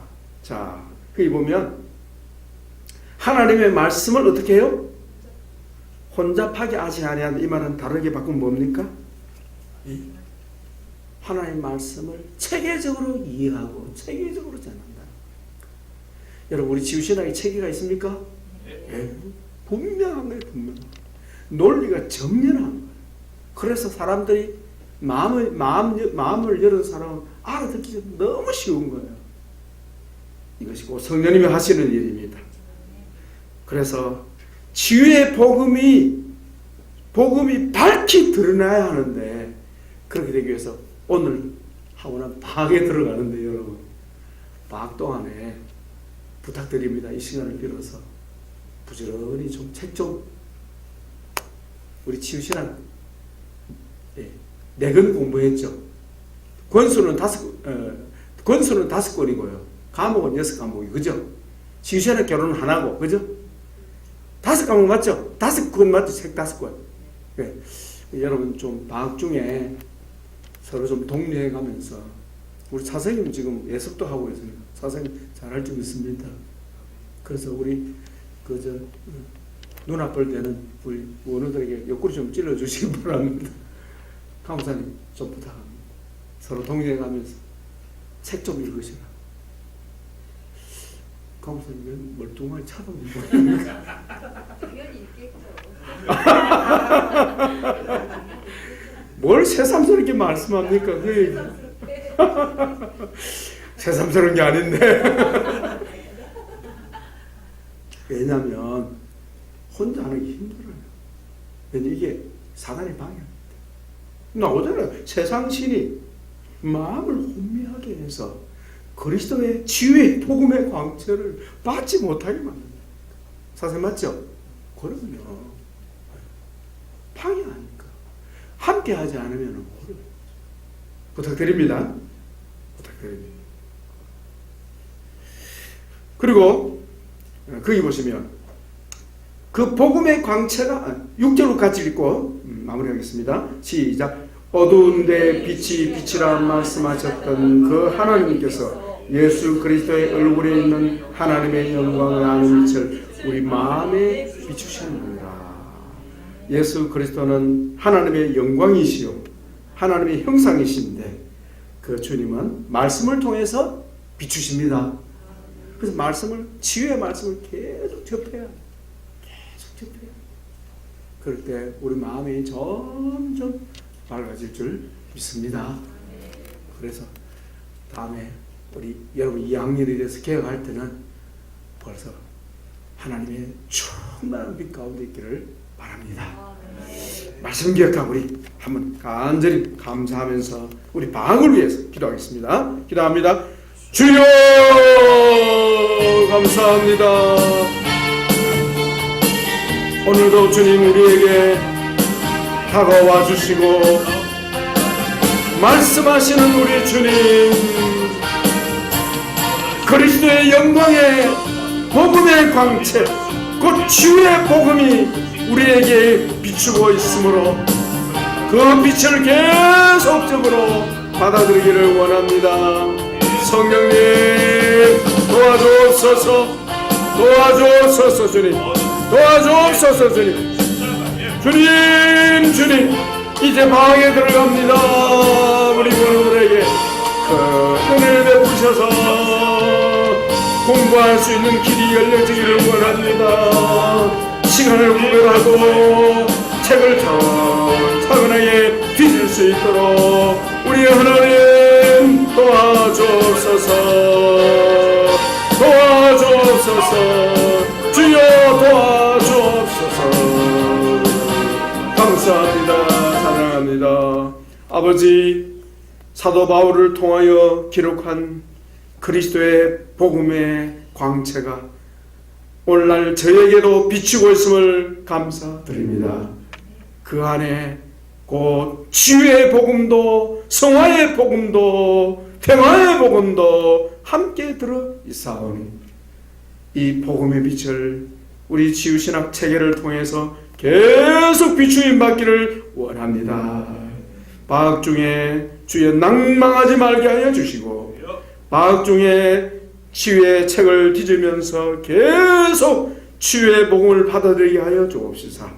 자, 거기 보면 하나님의 말씀을 어떻게 해요? 혼잡하게 하지 아니하는 이 말은 다르게 바꾸면 뭡니까? 하나님의 말씀을 체계적으로 이해하고 체계적으로 전한다. 여러분 우리 지구신학에 체계가 있습니까? 네. 분명한 거예요. 분명. 논리가 정연한 거예요. 그래서 사람들이 마음을 열은 사람은 알아듣기가 너무 쉬운 거예요. 이것이 곧 성령님이 하시는 일입니다. 그래서 치유의 복음이 밝히 드러나야 하는데 그렇게 되기 위해서 오늘 하고 난 방에 들어가는데 여러분 방 동안에 부탁드립니다. 이 시간을 빌어서 부지런히 좀 책 좀 우리 치유신학 내근 공부했죠. 권수는 5권이고요. 과목은 6과목이 그죠? 치유신학 결혼은 하나고 그죠? 5과목 맞죠? 5권 맞죠? 책 5권. 네. 여러분 좀 방학 중에 서로 좀 독려해 가면서 우리 차생님 지금 예습도 하고 있으니까 차생님 잘할 줄 믿습니다. 그래서 우리 눈 아플 때는 우리 원우들에게 옆구리 좀 찔러 주시기 바랍니다. 강사님 좀 부탁합니다. 서로 독려해 가면서 책 좀 읽으시라. 강사님 멀뚱하게 쳐다보니까 당연히 있겠죠. 뭘 새삼스럽게 말씀합니까? 새삼스러운 게 아닌데. 왜냐하면 혼자 하는 게 힘들어요. 왜냐면 이게 사단의 방해입니다. 나오잖아요. 세상 신이 마음을 혼미하게 해서 그리스도의 치유의 복음의 광채를 받지 못하게 만듭니다. 사실 맞죠? 그러면요 방해하니까 함께 하지 않으면 어려워요. 부탁드립니다. 부탁드립니다. 그리고 거기 보시면 그 복음의 광채가 6절로 같이 읽고 마무리하겠습니다. 시작. 어두운 데 빛이 빛이라 말씀하셨던 그 하나님께서 예수 그리스도의 얼굴에 있는 하나님의 영광을 아는 빛을 우리 마음에 비추시는구나. 예수 그리스도는 하나님의 영광이시요 하나님의 형상이신데 그 주님은 말씀을 통해서 비추십니다. 그래서 말씀을 치유의 말씀을 계속 접해야 해요. 계속 접해야 해요. 그럴 때 우리 마음이 점점 밝아질 줄 믿습니다. 그래서 다음에 우리 여러분 2학년에 대해서 개혁할 때는 벌써 하나님의 충만한 빛 가운데 있기를 바랍니다. 말씀 기억하고 우리 한번 간절히 감사하면서 우리 방을 위해서 기도하겠습니다. 기도합니다. 주여 감사합니다. 오늘도 주님 우리에게 다가와 주시고 말씀하시는 우리 주님, 그리스도의 영광의 복음의 광채 곧 치유의 복음이 우리에게 비추고 있으므로 그 빛을 계속적으로 받아들이기를 원합니다. 성령님 도와주옵소서. 도와주옵소서. 주님 도와주옵소서. 주님 이제 방에 들어갑니다. 우리 모두들에게 큰 은혜를 베푸셔서 공부할 수 있는 길이 열려지기를 원합니다. 시간을 구별하고 책을 차근차근하게 뒤질 수 있도록 우리 하나님 도와주옵소서. 도와주옵소서. 주여 도와주옵소서. 감사합니다. 사랑합니다. 아버지, 사도 바울을 통하여 기록한 그리스도의 복음의 광채가 오늘날 저에게도 비추고 있음을 감사드립니다. 그 안에 곧 치유의 복음도 성화의 복음도 평화의 복음도 함께 들어 있사오니 이 복음의 빛을 우리 치유신학 체계를 통해서 계속 비추임 받기를 원합니다. 방학 중에 주여 낭망하지 말게 하여 주시고 방학 중에 치유의 책을 뒤지면서 계속 치유의 복음을 받아들이게 하여 주옵소서.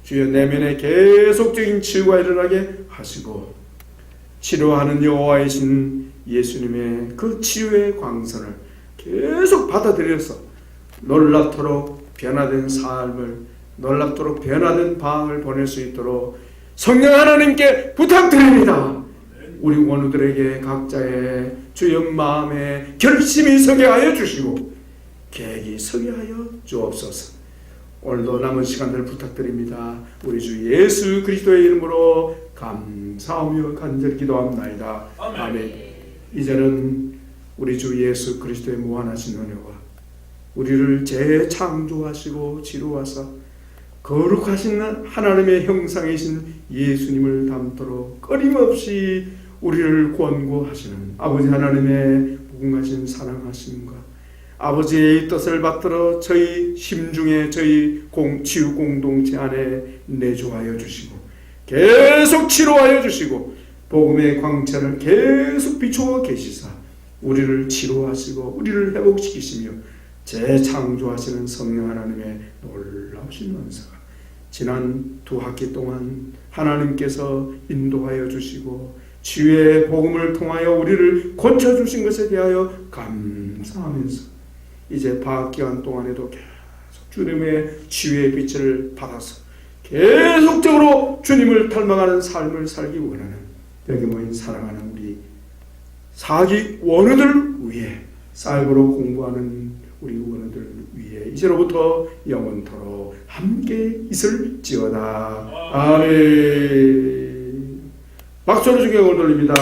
주여 내면에 계속적인 치유가 일어나게 하시고 치료하는 여호와이신 예수님의 그 치유의 광선을 계속 받아들여서 놀랍도록 변화된 삶을, 놀랍도록 변화된 방을 보낼 수 있도록 성령 하나님께 부탁드립니다. 우리 원우들에게 각자의 주여 마음에 결심이 서게 하여 주시고 계획이 서게 하여 주옵소서. 오늘도 남은 시간들 부탁드립니다. 우리 주 예수 그리스도의 이름으로 감사하며 간절히 기도합나이다. 아멘. 이제는 우리 주 예수 그리스도의 무한하신 은혜와 우리를 재창조하시고 지루하사 거룩하신 하나님의 형상이신 예수님을 닮도록 끊임없이 우리를 권고하시는 아버지 하나님의 무궁하신 사랑하심과 아버지의 뜻을 받들어 저희 심중에 저희 치유 공동체 안에 내주하여 주시고 계속 치료하여 주시고 복음의 광채를 계속 비추어 계시사 우리를 치료하시고 우리를 회복시키시며 재창조하시는 성령 하나님의 놀라우신 은사가 지난 2학기 동안 하나님께서 인도하여 주시고 치유의 복음을 통하여 우리를 고쳐주신 것에 대하여 감사하면서 이제 방학기간 동안에도 계속 주님의 치유의 빛을 받아서 계속적으로 주님을 닮아가는 삶을 살기 원하는 여기 모인 사랑하는 우리 사기 원우들 위해 사이버로 공부하는 우리 원우들 위해 이제로부터 영원토록 함께 있을지어다. 아멘. 박수로 주께 올립니다.